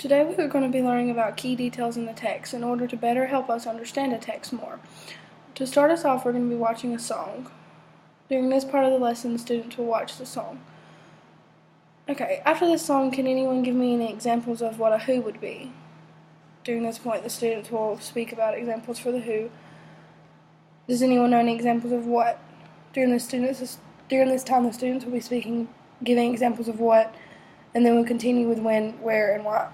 Today we are going to be learning about key details in the text in order to better help us understand a text more. To start us off, we're going to be watching a song. During this part of the lesson, the students will watch the song. Okay, after this song, can anyone give me any examples of what a who would be? During this point, the students will speak about examples for the who. Does anyone know any examples of what? During this time, the students will be giving examples of what, and then we'll continue with when, where, and why.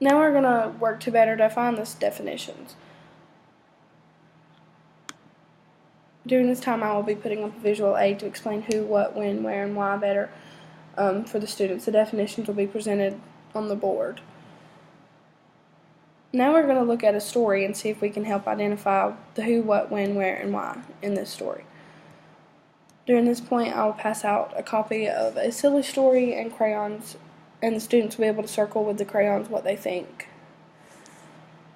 Now we're going to work to better define these definitions. During this time, I will be putting up a visual aid to explain who, what, when, where, and why better for the students. The definitions will be presented on the board. Now we're going to look at a story and see if we can help identify the who, what, when, where, and why in this story. During this point, I will pass out a copy of a silly story and crayons, and the students will be able to circle with the crayons what they think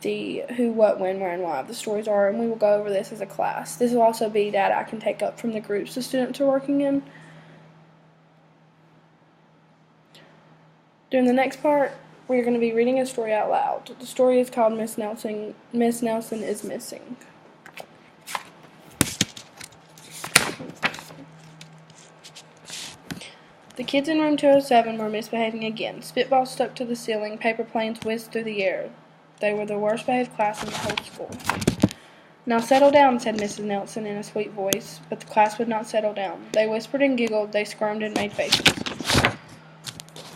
the who, what, when, where, and why of the stories are, and we will go over this as a class. This will also be data I can take up from the groups the students are working in. During the next part, we're going to be reading a story out loud. The story is called Miss Nelson is Missing. The kids in room 207 were misbehaving again. Spitballs stuck to the ceiling, paper planes whizzed through the air. They were the worst behaved class in the whole school. "Now settle down," said Mrs. Nelson in a sweet voice, but the class would not settle down. They whispered and giggled, they squirmed and made faces.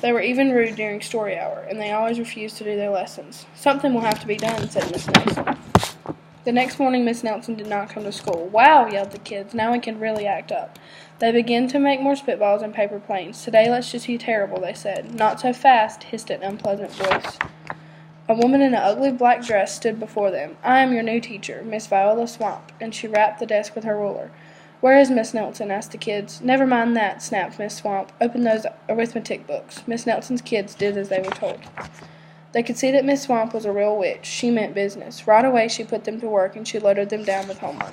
They were even rude during story hour, and they always refused to do their lessons. "Something will have to be done," said Miss Nelson. The next morning, Miss Nelson did not come to school. "Wow," yelled the kids, "now we can really act up." They began to make more spitballs and paper planes. "Today let's just be terrible," they said. "Not so fast," hissed an unpleasant voice. A woman in an ugly black dress stood before them. "I am your new teacher, Miss Viola Swamp," and she rapped the desk with her ruler. "Where is Miss Nelson?" asked the kids. "Never mind that," snapped Miss Swamp. "Open those arithmetic books." Miss Nelson's kids did as they were told. They could see that Miss Swamp was a real witch. She meant business. Right away she put them to work, and she loaded them down with homework.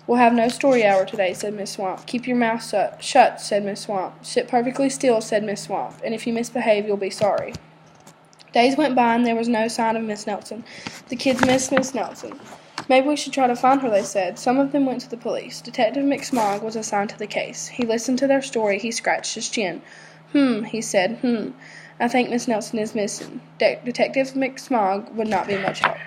"We'll have no story hour today," said Miss Swamp. "Keep your mouth shut," said Miss Swamp. "Sit perfectly still," said Miss Swamp, "and if you misbehave, you'll be sorry." Days went by, and there was no sign of Miss Nelson. The kids missed Miss Nelson. "Maybe we should try to find her," they said. Some of them went to the police. Detective McSmog was assigned to the case. He listened to their story. He scratched his chin. He said, "I think Miss Nelson is missing." Detective McSmog would not be much help.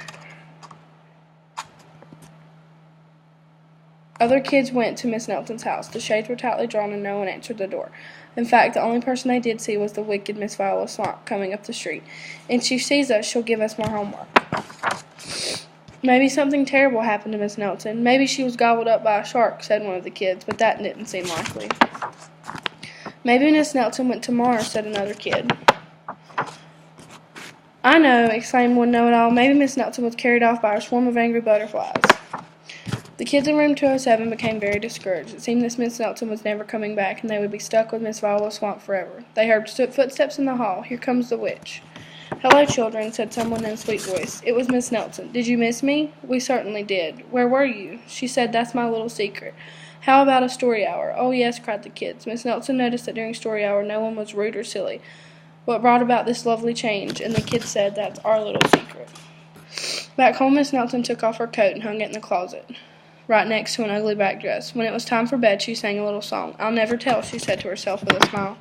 Other kids went to Miss Nelson's house. The shades were tightly drawn and no one answered the door. In fact, the only person they did see was the wicked Miss Viola Swamp coming up the street. "If she sees us, she'll give us more homework." "Maybe something terrible happened to Miss Nelson. Maybe she was gobbled up by a shark," said one of the kids, but that didn't seem likely. "Maybe Miss Nelson went to Mars," said another kid. "I know," exclaimed one know-it-all. "Maybe Miss Nelson was carried off by a swarm of angry butterflies." The kids in room 207 became very discouraged. It seemed that Miss Nelson was never coming back, and they would be stuck with Miss Viola Swamp forever. They heard footsteps in the hall. "Here comes the witch." "Hello, children," said someone in a sweet voice. It was Miss Nelson. "Did you miss me?" "We certainly did." "Where were you?" She said, "That's my little secret." "How about a story hour?" "Oh, yes," cried the kids. Miss Nelson noticed that during story hour no one was rude or silly. What brought about this lovely change? And the kids said, "That's our little secret." Back home, Miss Nelson took off her coat and hung it in the closet, right next to an ugly back dress. When it was time for bed, she sang a little song. "I'll never tell," she said to herself with a smile.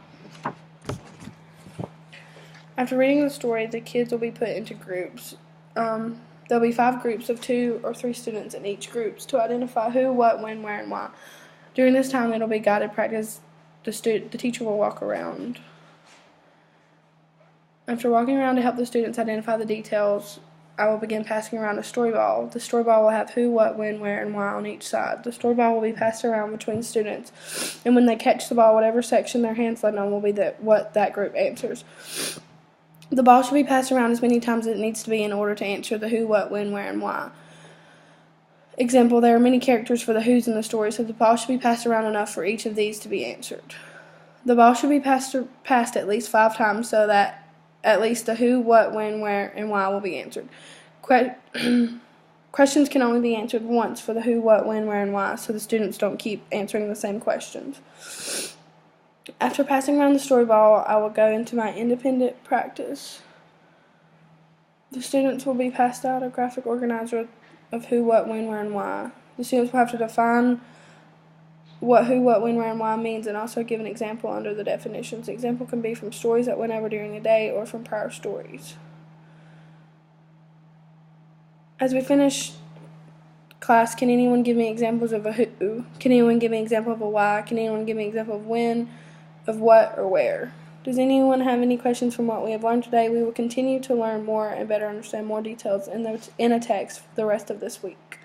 After reading the story, the kids will be put into groups. There'll be 5 groups of 2 or 3 students in each group to identify who, what, when, where, and why. During this time, it'll be guided practice. The teacher will walk around. After walking around to help the students identify the details, I will begin passing around a story ball. The story ball will have who, what, when, where, and why on each side. The story ball will be passed around between students, and when they catch the ball, whatever section their hands land on will be what that group answers. The ball should be passed around as many times as it needs to be in order to answer the who, what, when, where, and why. Example, there are many characters for the who's in the story, so the ball should be passed around enough for each of these to be answered. The ball should be passed at least 5 times so that at least the who, what, when, where, and why will be answered. Questions can only be answered once for the who, what, when, where, and why, so the students don't keep answering the same questions. After passing around the story ball, I will go into my independent practice. The students will be passed out a graphic organizer of who, what, when, where, and why. The students will have to define what who, what, when, where, and why means, and also give an example under the definitions. The example can be from stories that went over during the day or from prior stories. As we finish class, can anyone give me examples of a who? Can anyone give me an example of a why? Can anyone give me an example of when, of what, or where? Does anyone have any questions from what we have learned today? We will continue to learn more and better understand more details in a text for the rest of this week.